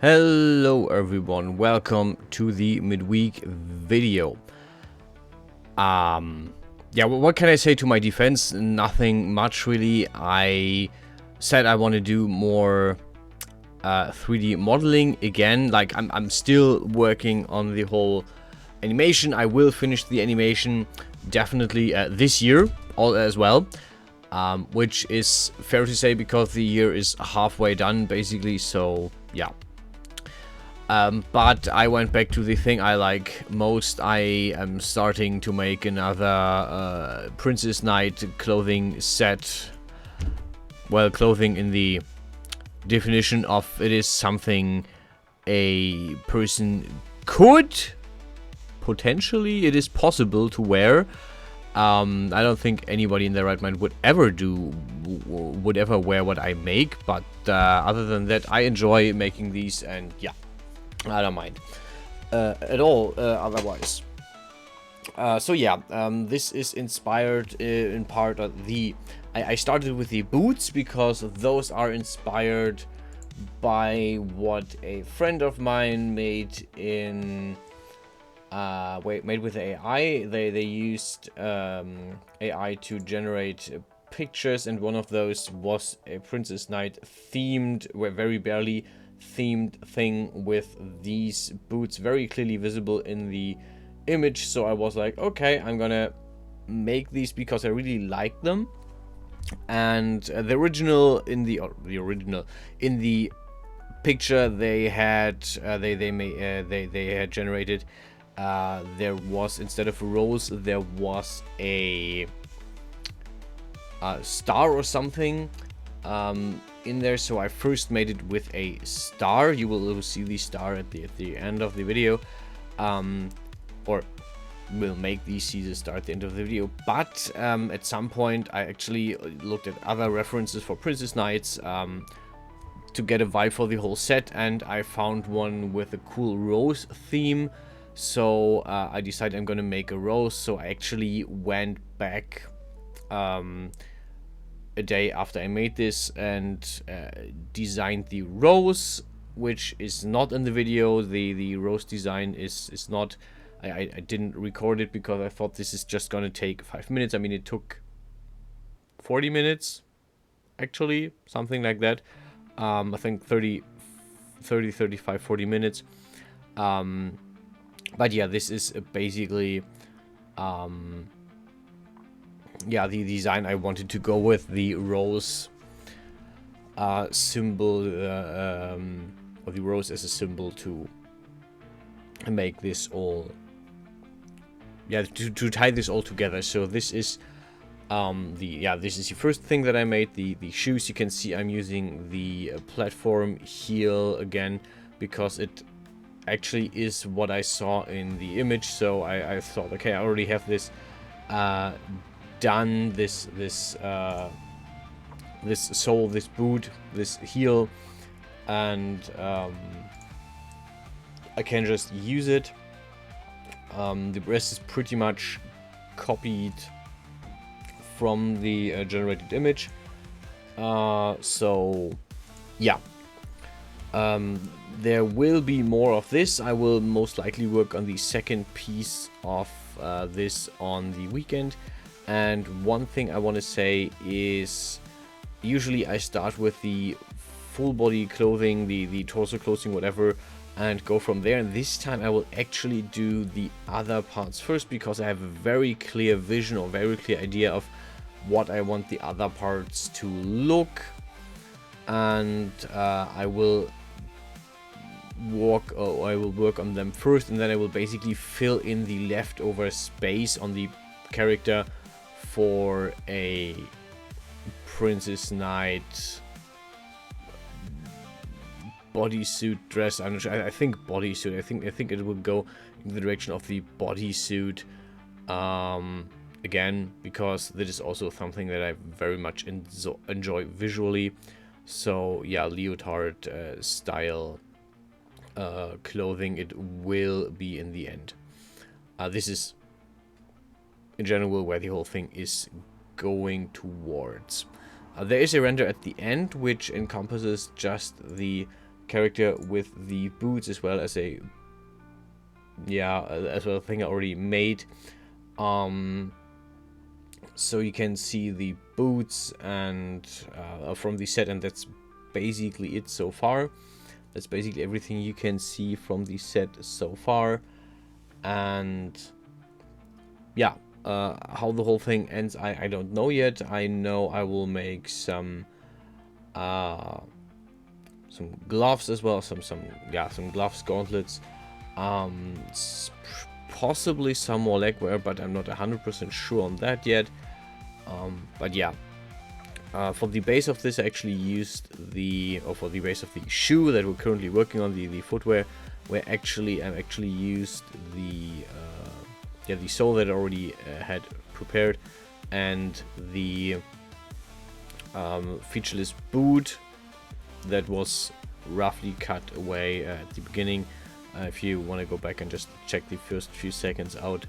Hello everyone, welcome to the midweek video. Yeah, what can I say to my defense? Nothing much really. I said I want to do more 3D modeling again. Like I'm still working on the whole animation. I will finish the animation definitely this year as well. Which is fair to say because the year is halfway done basically, so yeah. But I went back to the thing I like most. I am starting to make another Princess Knight clothing set. Well, clothing in the definition of it is something a person could potentially, it is possible to wear. I don't think anybody in their right mind would ever wear what I make, but other than that, I enjoy making these, and yeah, I don't mind at all otherwise. So yeah, this is inspired in part of I started with the boots because those are inspired by what a friend of mine made in made with AI. They used AI to generate pictures, and one of those was a Princess Knight themed, very barely themed thing with these boots very clearly visible in the image. So I was like, okay, I'm gonna make these because I really like them. And the original in the picture they had they had generated, there was, instead of a rose, there was a star or something in there. So I first made it with a star. You will see the star at the end of the video, or will make these see the star at the end of the video. But at some point I actually looked at other references for Princess Knights to get a vibe for the whole set, and I found one with a cool rose theme. So I decided I'm gonna make a rose. So I actually went back a day after I made this and designed the rose, which is not in the video. The rose design is not. I didn't record it because I thought this is just gonna take 5 minutes. I mean, it took 40 minutes, actually, something like that. I think 30, 35, 40 minutes. But yeah, this is basically yeah, the design I wanted to go with, the rose symbol, or the rose as a symbol to make this all, yeah, to tie this all together. So this is this is the first thing that I made. The shoes, you can see I'm using the platform heel again because it actually is what I saw in the image. So I thought, okay, I already have this done, this sole, this boot, this heel, and I can just use it. The rest is pretty much copied from the generated image. So yeah, there will be more of this. I will most likely work on the second piece of this on the weekend. And one thing I want to say is, usually I start with the full body clothing, the torso clothing, whatever, and go from there. And this time I will actually do the other parts first because I have a very clear vision or very clear idea of what I want the other parts to look. And I will work on them first, and then I will basically fill in the leftover space on the character for a Princess Knight bodysuit dress. I'm not sure. I think bodysuit. I think it will go in the direction of the bodysuit. Again, because this is also something that I very much enjoy visually. So yeah, leotard style clothing it will be in the end. This is in general where the whole thing is going towards. There is a render at the end which encompasses just the character with the boots, as well as a thing I already made. So you can see the boots and from the set, and that's basically it so far. That's basically everything you can see from the set so far. And yeah, how the whole thing ends, I don't know yet. I know I will make some gloves as well, some gloves, gauntlets, possibly some more legwear, but I'm not 100% sure on that yet. But yeah, for the base of this, I actually used for the base of the shoe that we're currently working on, the footwear, where I actually used the sole that I already had prepared, and the featureless boot that was roughly cut away at the beginning. If you want to go back and just check the first few seconds out.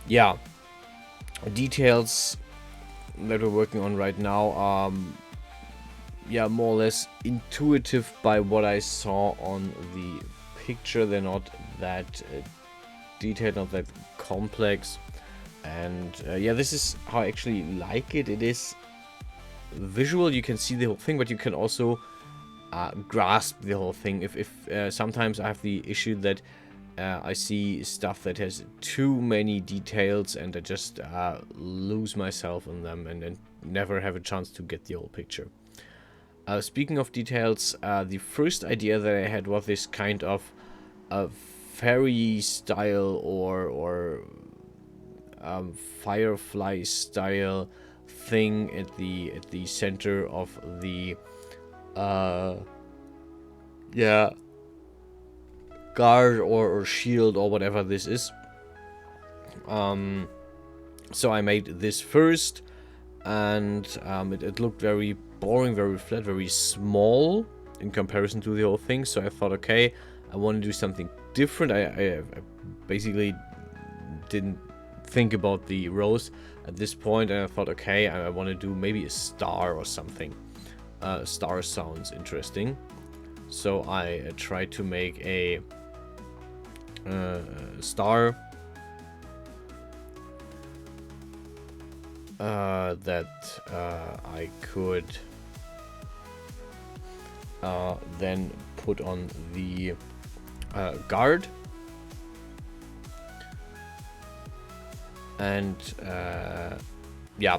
Yeah, details that we're working on right now, yeah, more or less intuitive by what I saw on the picture. They're not that detailed, not that complex, and yeah, this is how I actually like it. It is visual, you can see the whole thing, but you can also grasp the whole thing. If sometimes I have the issue that I see stuff that has too many details, and I just lose myself in them and never have a chance to get the whole picture. Speaking of details, the first idea that I had was this kind of fairy style or firefly style thing at the center of the guard or shield or whatever this is. So I made this first, and it looked very boring, very flat, very small in comparison to the whole thing. So I thought, okay, I want to do something different. I basically didn't think about the rose at this point, and I thought, okay, I want to do maybe a star or something. Star sounds interesting, so I tried to make a star that I could then put on the guard, and yeah,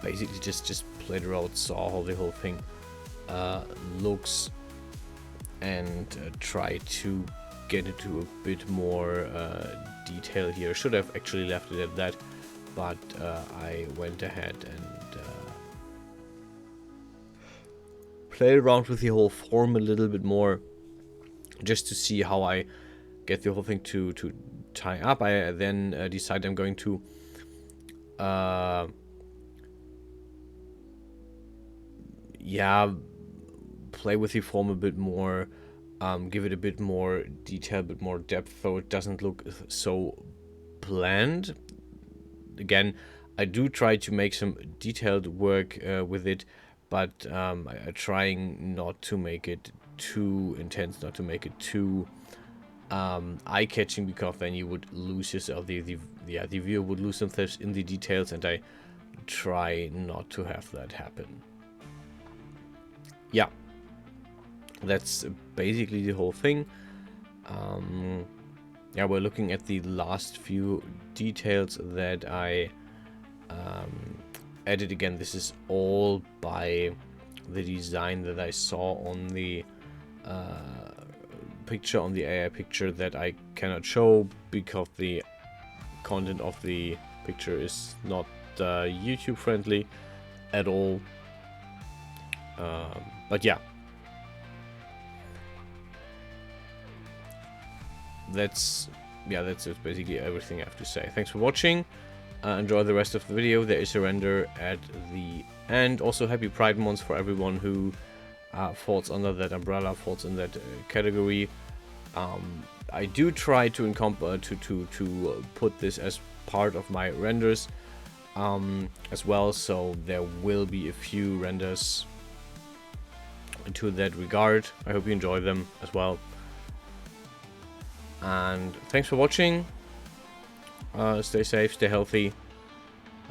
basically just played around, saw how the whole thing looks, and try to get into a bit more detail here. Should have actually left it at that, but I went ahead and played around with the whole form a little bit more, just to see how I get the whole thing to tie up. I then decide I'm going to play with the form a bit more, give it a bit more detail, a bit more depth, so it doesn't look so bland. Again, I do try to make some detailed work with it, but I'm trying not to make it too intense, not to make it too eye-catching, because then you would lose yourself. The viewer would lose themselves in the details, and I try not to have that happen. Yeah, that's basically the whole thing. Yeah, we're looking at the last few details that I added. Again, this is all by the design that I saw on the picture, on the AI picture, that I cannot show because the content of the picture is not YouTube friendly at all. But yeah, that's basically everything I have to say. Thanks for watching. Enjoy the rest of the video. There is a render at the end. Also, happy Pride Month for everyone who falls under that umbrella, falls in that category. I do try to put this as part of my renders as well, so there will be a few renders to that regard. I hope you enjoy them as well. And thanks for watching. Stay safe, stay healthy,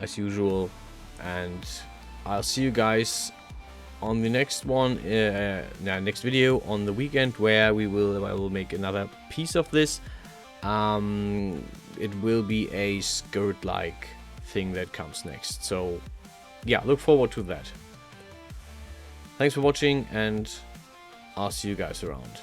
as usual, and I'll see you guys on the next one, next video on the weekend, where I will make another piece of this. It will be a skirt-like thing that comes next. So yeah, look forward to that. Thanks for watching, and I'll see you guys around.